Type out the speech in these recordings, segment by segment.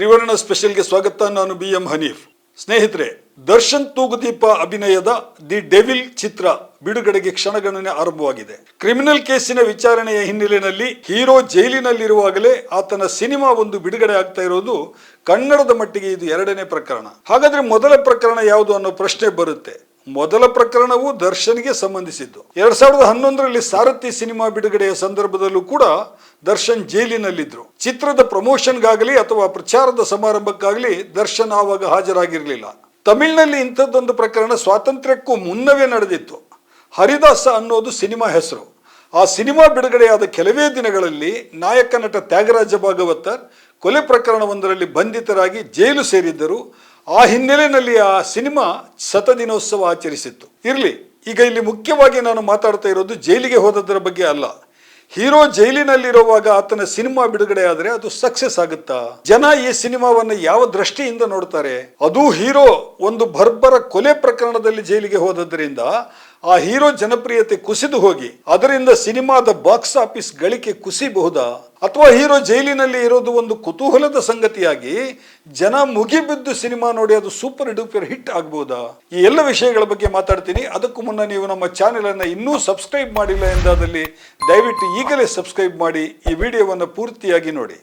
ತ್ರಿವರ್ಣ ಸ್ಪೆಷಲ್ಗೆ ಸ್ವಾಗತ. ನಾನು BM ಹನೀಫ್. ಸ್ನೇಹಿತರೆ, ದರ್ಶನ್ ತೂಗುದೀಪ ಅಭಿನಯದ ದಿ ಡೆವಿಲ್ ಚಿತ್ರ ಬಿಡುಗಡೆಗೆ ಕ್ಷಣಗಣನೆ ಆರಂಭವಾಗಿದೆ. ಕ್ರಿಮಿನಲ್ ಕೇಸಿನ ವಿಚಾರಣೆಯ ಹಿನ್ನೆಲೆಯಲ್ಲಿ ಹೀರೋ ಜೈಲಿನಲ್ಲಿರುವಾಗಲೇ ಆತನ ಸಿನಿಮಾ ಒಂದು ಬಿಡುಗಡೆ ಆಗ್ತಾ ಇರೋದು ಕನ್ನಡದ ಮಟ್ಟಿಗೆ ಇದು ಎರಡನೇ ಪ್ರಕರಣ. ಹಾಗಾದ್ರೆ ಮೊದಲ ಪ್ರಕರಣ ಯಾವುದು ಅನ್ನೋ ಪ್ರಶ್ನೆ ಬರುತ್ತೆ. ಮೊದಲ ಪ್ರಕರಣವು ದರ್ಶನ್ಗೆ ಸಂಬಂಧಿಸಿದ್ದು. 2011ರಲ್ಲಿ ಸಾರಥಿ ಸಿನಿಮಾ ಬಿಡುಗಡೆಯ ಸಂದರ್ಭದಲ್ಲೂ ಕೂಡ ದರ್ಶನ್ ಜೈಲಿನಲ್ಲಿದ್ರು. ಚಿತ್ರದ ಪ್ರಮೋಷನ್ಗಾಗಲಿ ಅಥವಾ ಪ್ರಚಾರದ ಸಮಾರಂಭಕ್ಕಾಗಲಿ ದರ್ಶನ್ ಆವಾಗ ಹಾಜರಾಗಿರಲಿಲ್ಲ. ತಮಿಳಿನಲ್ಲಿ ಇಂಥದ್ದೊಂದು ಪ್ರಕರಣ ಸ್ವಾತಂತ್ರ್ಯಕ್ಕೂ ಮುನ್ನವೇ ನಡೆದಿತ್ತು. ಹರಿದಾಸ ಅನ್ನೋದು ಸಿನಿಮಾ ಹೆಸರು. ಆ ಸಿನಿಮಾ ಬಿಡುಗಡೆಯಾದ ಕೆಲವೇ ದಿನಗಳಲ್ಲಿ ನಾಯಕ ನಟ ತ್ಯಾಗರಾಜ ಭಾಗವತರ್ ಕೊಲೆ ಪ್ರಕರಣವೊಂದರಲ್ಲಿ ಬಂಧಿತರಾಗಿ ಜೈಲು ಸೇರಿದ್ದರು. ಆ ಹಿನ್ನೆಲೆಯಲ್ಲಿ ಆ ಸಿನಿಮಾ ಶತದಿನೋತ್ಸವ ಆಚರಿಸಿತ್ತು. ಇರಲಿ, ಈಗ ಇಲ್ಲಿ ಮುಖ್ಯವಾಗಿ ನಾನು ಮಾತಾಡ್ತಾ ಇರೋದು ಜೈಲಿಗೆ ಹೋದದರ ಬಗ್ಗೆ ಅಲ್ಲ. ಹೀರೋ ಜೈಲಿನಲ್ಲಿರುವಾಗ ಆತನ ಸಿನಿಮಾ ಬಿಡುಗಡೆ ಆದರೆ ಅದು ಸಕ್ಸಸ್ ಆಗುತ್ತಾ? ಜನ ಈ ಸಿನಿಮಾವನ್ನು ಯಾವ ದೃಷ್ಟಿಯಿಂದ ನೋಡ್ತಾರೆ? ಅದು ಹೀರೋ ಒಂದು ಬರ್ಬರ ಕೊಲೆ ಪ್ರಕರಣದಲ್ಲಿ ಜೈಲಿಗೆ ಹೋದದ್ರಿಂದ ಆ ಹೀರೋ ಜನಪ್ರಿಯತೆ ಕುಸಿದು ಹೋಗಿ ಅದರಿಂದ ಸಿನಿಮಾದ ಬಾಕ್ಸ್ ಆಫೀಸ್ ಗಳಿಕೆ ಕುಸಿಬಹುದಾ? ಅಥವಾ ಹೀರೋ ಜೈಲಿನಲ್ಲಿ ಇರೋದು ಒಂದು ಕುತೂಹಲದ ಸಂಗತಿಯಾಗಿ ಜನ ಮುಗಿಬಿದ್ದು ಸಿನಿಮಾ ನೋಡಿ ಅದು ಸೂಪರ್ ಡೂಪರ್ ಹಿಟ್ ಆಗಬಹುದಾ? ಈ ಎಲ್ಲ ವಿಷಯಗಳ ಬಗ್ಗೆ ಮಾತಾಡ್ತೀನಿ. ಅದಕ್ಕೂ ಮುನ್ನ ನೀವು ನಮ್ಮ ಚಾನೆಲ್ ಅನ್ನು ಇನ್ನೂ ಸಬ್ಸ್ಕ್ರೈಬ್ ಮಾಡಿಲ್ಲ ಎಂದಾದಲ್ಲಿ ದಯವಿಟ್ಟು ಈಗಲೇ ಸಬ್ಸ್ಕ್ರೈಬ್ ಮಾಡಿ ಈ ವಿಡಿಯೋವನ್ನು ಪೂರ್ತಿಯಾಗಿ ನೋಡಿ.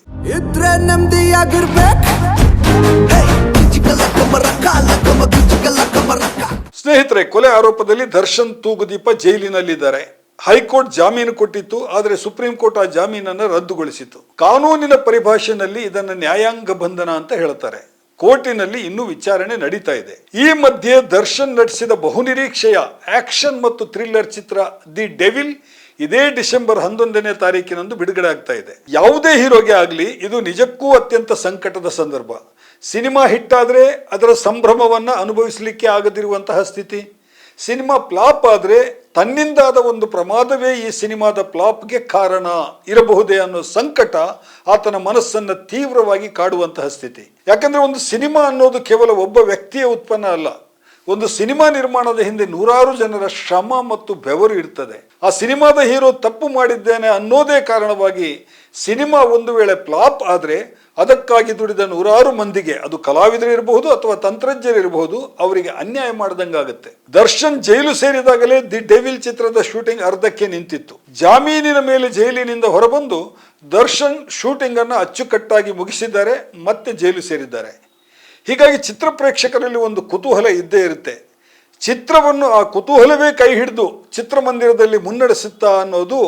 ಸ್ನೇಹಿತರೆ, ಕೊಲೆ ಆರೋಪದಲ್ಲಿ ದರ್ಶನ್ ತೂಗುದೀಪ ಜೈಲಿನಲ್ಲಿದ್ದಾರೆ. ಹೈಕೋರ್ಟ್ ಜಾಮೀನು ಕೊಟ್ಟಿತ್ತು, ಆದರೆ ಸುಪ್ರೀಂ ಕೋರ್ಟ್ ಆ ಜಾಮೀನನ್ನು ರದ್ದುಗೊಳಿಸಿತು. ಕಾನೂನಿನ ಪರಿಭಾಷೆಯಲ್ಲಿ ಇದನ್ನು ನ್ಯಾಯಾಂಗ ಬಂಧನ ಅಂತ ಹೇಳ್ತಾರೆ. ಕೋರ್ಟಿನಲ್ಲಿ ಇನ್ನೂ ವಿಚಾರಣೆ ನಡೀತಾ ಇದೆ. ಈ ಮಧ್ಯೆ ದರ್ಶನ್ ನಟಿಸಿದ ಬಹುನಿರೀಕ್ಷೆಯ ಆಕ್ಷನ್ ಮತ್ತು ಥ್ರಿಲ್ಲರ್ ಚಿತ್ರ ದಿ ಡೆವಿಲ್ ಇದೇ ಡಿಸೆಂಬರ್ 11ನೇ ತಾರೀಕಿನಂದು ಬಿಡುಗಡೆ ಆಗ್ತಾ ಇದೆ. ಯಾವುದೇ ಹೀರೋಗೆ ಆಗಲಿ ಇದು ನಿಜಕ್ಕೂ ಅತ್ಯಂತ ಸಂಕಟದ ಸಂದರ್ಭ. ಸಿನಿಮಾ ಹಿಟ್ ಆದರೆ ಅದರ ಸಂಭ್ರಮವನ್ನು ಅನುಭವಿಸಲಿಕ್ಕೆ ಆಗದಿರುವಂತಹ ಸ್ಥಿತಿ. ಸಿನಿಮಾ ಫ್ಲಾಪ್ ಆದರೆ ತನ್ನಿಂದಾದ ಒಂದು ಪ್ರಮಾದವೇ ಈ ಸಿನಿಮಾದ ಫ್ಲಾಪ್ಗೆ ಕಾರಣ ಇರಬಹುದೇ ಅನ್ನೋ ಸಂಕಟ ಆತನ ಮನಸ್ಸನ್ನು ತೀವ್ರವಾಗಿ ಕಾಡುವಂತಹ ಸ್ಥಿತಿ. ಯಾಕಂದ್ರೆ ಒಂದು ಸಿನಿಮಾ ಅನ್ನೋದು ಕೇವಲ ಒಬ್ಬ ವ್ಯಕ್ತಿಯ ಉತ್ಪನ್ನ ಅಲ್ಲ. ಒಂದು ಸಿನಿಮಾ ನಿರ್ಮಾಣದ ಹಿಂದೆ ನೂರಾರು ಜನರ ಶ್ರಮ ಮತ್ತು ಬೆವರು ಇರ್ತದೆ. ಆ ಸಿನಿಮಾದ ಹೀರೋ ತಪ್ಪು ಮಾಡಿದ್ದೇನೆ ಅನ್ನೋದೇ ಕಾರಣವಾಗಿ ಸಿನಿಮಾ ಒಂದು ವೇಳೆ ಫ್ಲಾಪ್ ಆದರೆ ಅದಕ್ಕಾಗಿ ದುಡಿದ ನೂರಾರು ಮಂದಿಗೆ, ಅದು ಕಲಾವಿದರಿರಬಹುದು ಅಥವಾ ತಂತ್ರಜ್ಞರಿರಬಹುದು, ಅವರಿಗೆ ಅನ್ಯಾಯ ಮಾಡಿದಂಗಾಗುತ್ತೆ. ದರ್ಶನ್ ಜೈಲು ಸೇರಿದಾಗಲೇ ದಿ ಡೆವಿಲ್ ಚಿತ್ರದ ಶೂಟಿಂಗ್ ಅರ್ಧಕ್ಕೆ ನಿಂತಿತ್ತು. ಜಾಮೀನಿನ ಮೇಲೆ ಜೈಲಿನಿಂದ ಹೊರಬಂದು ದರ್ಶನ್ ಶೂಟಿಂಗ್ ಅನ್ನು ಅಚ್ಚುಕಟ್ಟಾಗಿ ಮುಗಿಸಿದ್ದಾರೆ, ಮತ್ತೆ ಜೈಲು ಸೇರಿದ್ದಾರೆ. ಹೀಗಾಗಿ ಚಿತ್ರ ಪ್ರೇಕ್ಷಕರಲ್ಲಿ ಒಂದು ಕುತೂಹಲ ಇದ್ದೇ ಇರುತ್ತೆ. ಚಿತ್ರವನ್ನು ಆ ಕುತೂಹಲವೇ ಕೈ ಹಿಡಿದು ಚಿತ್ರಮಂದಿರದಲ್ಲಿ ಮುನ್ನಡೆಸುತ್ತಾ ಅನ್ನೋದು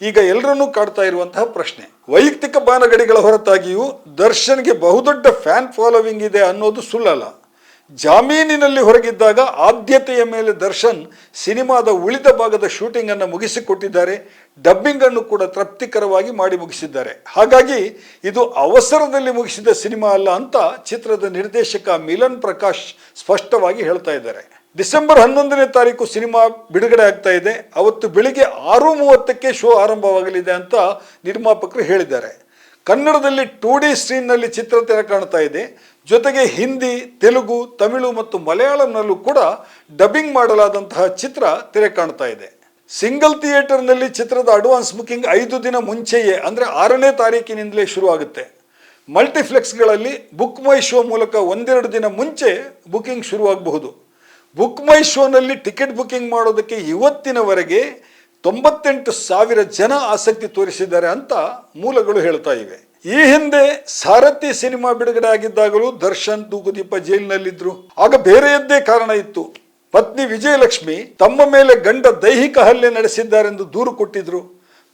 ಈಗ ಎಲ್ಲರನ್ನೂ ಕಾಡ್ತಾ ಇರುವಂತಹ ಪ್ರಶ್ನೆ. ವೈಯಕ್ತಿಕ ಬಾನಗಡಿಗಳ ಹೊರತಾಗಿಯೂ ದರ್ಶನ್ಗೆ ಬಹುದೊಡ್ಡ ಫ್ಯಾನ್ ಫಾಲೋವಿಂಗ್ ಇದೆ ಅನ್ನೋದು ಸುಳ್ಳಲ್ಲ. ಜಾಮೀನಿನಲ್ಲಿ ಹೊರಗಿದ್ದಾಗ ಆದ್ಯತೆಯ ಮೇಲೆ ದರ್ಶನ್ ಸಿನಿಮಾದ ಉಳಿದ ಭಾಗದ ಶೂಟಿಂಗ್ ಅನ್ನು ಮುಗಿಸಿಕೊಟ್ಟಿದ್ದಾರೆ. ಡಬ್ಬಿಂಗ್ ಅನ್ನು ಕೂಡ ತೃಪ್ತಿಕರವಾಗಿ ಮಾಡಿ ಮುಗಿಸಿದ್ದಾರೆ. ಹಾಗಾಗಿ ಇದು ಅವಸರದಲ್ಲಿ ಮುಗಿಸಿದ ಸಿನಿಮಾ ಅಲ್ಲ ಅಂತ ಚಿತ್ರದ ನಿರ್ದೇಶಕ ಮಿಲನ್ ಪ್ರಕಾಶ್ ಸ್ಪಷ್ಟವಾಗಿ ಹೇಳ್ತಾ ಇದ್ದಾರೆ. ಡಿಸೆಂಬರ್ 11ನೇ ತಾರೀಕು ಸಿನಿಮಾ ಬಿಡುಗಡೆ ಆಗ್ತಾ ಇದೆ. ಅವತ್ತು ಬೆಳಿಗ್ಗೆ 6:30ಕ್ಕೆ ಶೋ ಆರಂಭವಾಗಲಿದೆ ಅಂತ ನಿರ್ಮಾಪಕರು ಹೇಳಿದ್ದಾರೆ. ಕನ್ನಡದಲ್ಲಿ 2D ಸ್ಕ್ರೀನ್ನಲ್ಲಿ ಚಿತ್ರ ತೆರೆ ಕಾಣ್ತಾ ಇದೆ. ಜೊತೆಗೆ ಹಿಂದಿ, ತೆಲುಗು, ತಮಿಳು ಮತ್ತು ಮಲಯಾಳಂನಲ್ಲೂ ಕೂಡ ಡಬ್ಬಿಂಗ್ ಮಾಡಲಾದಂತಹ ಚಿತ್ರ ತೆರೆ ಕಾಣ್ತಾ ಇದೆ. ಸಿಂಗಲ್ ಥಿಯೇಟರ್ನಲ್ಲಿ ಚಿತ್ರದ ಅಡ್ವಾನ್ಸ್ ಬುಕಿಂಗ್ 5 ದಿನ ಮುಂಚೆಯೇ ಅಂದರೆ 6ನೇ ತಾರೀಕಿನಿಂದಲೇ ಶುರು ಆಗುತ್ತೆ. ಮಲ್ಟಿಪ್ಲೆಕ್ಸ್ಗಳಲ್ಲಿ ಬುಕ್ ಮೈ ಶೋ ಮೂಲಕ 1-2 ದಿನ ಮುಂಚೆ ಬುಕಿಂಗ್ ಶುರುವಾಗಬಹುದು. ಬುಕ್ ಮೈ ಶೋನಲ್ಲಿ ಟಿಕೆಟ್ ಬುಕಿಂಗ್ ಮಾಡೋದಕ್ಕೆ ಇವತ್ತಿನವರೆಗೆ 98,000 ಜನ ಆಸಕ್ತಿ ತೋರಿಸಿದ್ದಾರೆ ಅಂತ ಮೂಲಗಳು ಹೇಳ್ತಾ ಇವೆ. ಈ ಹಿಂದೆ ಸಾರಥಿ ಸಿನಿಮಾ ಬಿಡುಗಡೆ ಆಗಿದ್ದಾಗಲೂ ದರ್ಶನ್ ತೂಗುದೀಪ ಜೈಲಿನಲ್ಲಿದ್ರು. ಆಗ ಬೇರೆಯದ್ದೇ ಕಾರಣ ಇತ್ತು. ಪತ್ನಿ ವಿಜಯಲಕ್ಷ್ಮಿ ತಮ್ಮ ಮೇಲೆ ಗಂಡ ದೈಹಿಕ ಹಲ್ಲೆ ನಡೆಸಿದ್ದಾರೆಂದು ದೂರು ಕೊಟ್ಟಿದ್ರು.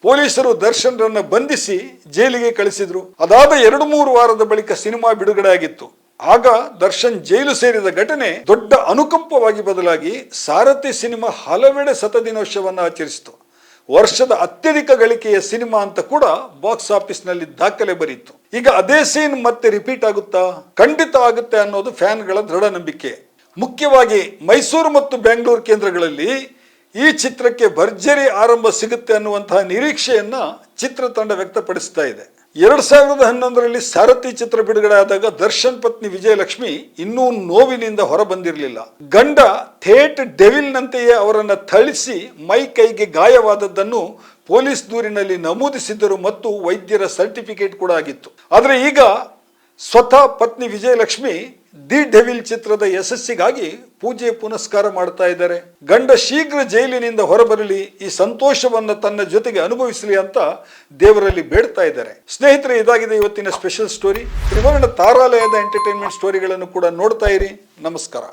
ಪೊಲೀಸರು ದರ್ಶನ್ರನ್ನ ಬಂಧಿಸಿ ಜೈಲಿಗೆ ಕಳಿಸಿದ್ರು. ಅದಾದ 2-3 ವಾರದ ಬಳಿಕ ಸಿನಿಮಾ ಬಿಡುಗಡೆ ಆಗಿತ್ತು. ಆಗ ದರ್ಶನ್ ಜೈಲು ಸೇರಿದ ಘಟನೆ ದೊಡ್ಡ ಅನುಕಂಪವಾಗಿ ಬದಲಾಗಿ ಸಾರಥಿ ಸಿನಿಮಾ ಹಲವೆಡೆ ಶತದಿನೋತ್ಸವವನ್ನು ಆಚರಿಸಿತು. ವರ್ಷದ ಅತ್ಯಧಿಕ ಗಳಿಕೆಯ ಸಿನಿಮಾ ಅಂತ ಕೂಡ ಬಾಕ್ಸ್ ಆಫೀಸ್ ನಲ್ಲಿ ದಾಖಲೆ ಬರೀತು. ಈಗ ಅದೇ ಸೀನ್ ಮತ್ತೆ ರಿಪೀಟ್ ಆಗುತ್ತಾ? ಖಂಡಿತ ಆಗುತ್ತೆ ಅನ್ನೋದು ಫ್ಯಾನ್ಗಳ ದೃಢ ನಂಬಿಕೆ. ಮುಖ್ಯವಾಗಿ ಮೈಸೂರು ಮತ್ತು ಬೆಂಗಳೂರು ಕೇಂದ್ರಗಳಲ್ಲಿ ಈ ಚಿತ್ರಕ್ಕೆ ಭರ್ಜರಿ ಆರಂಭ ಸಿಗುತ್ತೆ ಅನ್ನುವಂತಹ ನಿರೀಕ್ಷೆಯನ್ನ ಚಿತ್ರತಂಡ ವ್ಯಕ್ತಪಡಿಸ್ತಾ ಇದೆ. 2011ರಲ್ಲಿ ಸಾರಥಿ ಚಿತ್ರ ಬಿಡುಗಡೆ ಆದಾಗ ದರ್ಶನ್ ಪತ್ನಿ ವಿಜಯಲಕ್ಷ್ಮಿ ಇನ್ನೂ ನೋವಿನಿಂದ ಹೊರ ಬಂದಿರಲಿಲ್ಲ. ಗಂಡ ಥೇಟ್ ಡೆವಿಲ್ನಂತೆಯೇ ಅವರನ್ನು ಥಳಿಸಿ ಮೈ ಕೈಗೆ ಗಾಯವಾದದ್ದನ್ನು ಪೊಲೀಸ್ ದೂರಿನಲ್ಲಿ ನಮೂದಿಸಿದ್ದರು ಮತ್ತು ವೈದ್ಯರ ಸರ್ಟಿಫಿಕೇಟ್ ಕೂಡ ಆಗಿತ್ತು. ಆದರೆ ಈಗ ಸ್ವತಃ ಪತ್ನಿ ವಿಜಯಲಕ್ಷ್ಮಿ ದಿ ಡೆವಿಲ್ ಚಿತ್ರದ ಯಶಸ್ಸಿಗಾಗಿ ಪೂಜೆ ಪುನಸ್ಕಾರ ಮಾಡ್ತಾ ಇದ್ದಾರೆ. ಗಂಡ ಶೀಘ್ರ ಜೈಲಿನಿಂದ ಹೊರಬರಲಿ, ಈ ಸಂತೋಷವನ್ನ ತನ್ನ ಜೊತೆಗೆ ಅನುಭವಿಸಲಿ ಅಂತ ದೇವರಲ್ಲಿ ಬೇಡ್ತಾ ಇದ್ದಾರೆ. ಸ್ನೇಹಿತರೆ, ಇದಾಗಿದೆ ಇವತ್ತಿನ ಸ್ಪೆಷಲ್ ಸ್ಟೋರಿ. ತ್ರಿವರ್ಣ ತಾರಾಲಯದ ಎಂಟರ್ಟೈನ್ಮೆಂಟ್ ಸ್ಟೋರಿಗಳನ್ನು ಕೂಡ ನೋಡ್ತಾ ಇರಿ. ನಮಸ್ಕಾರ.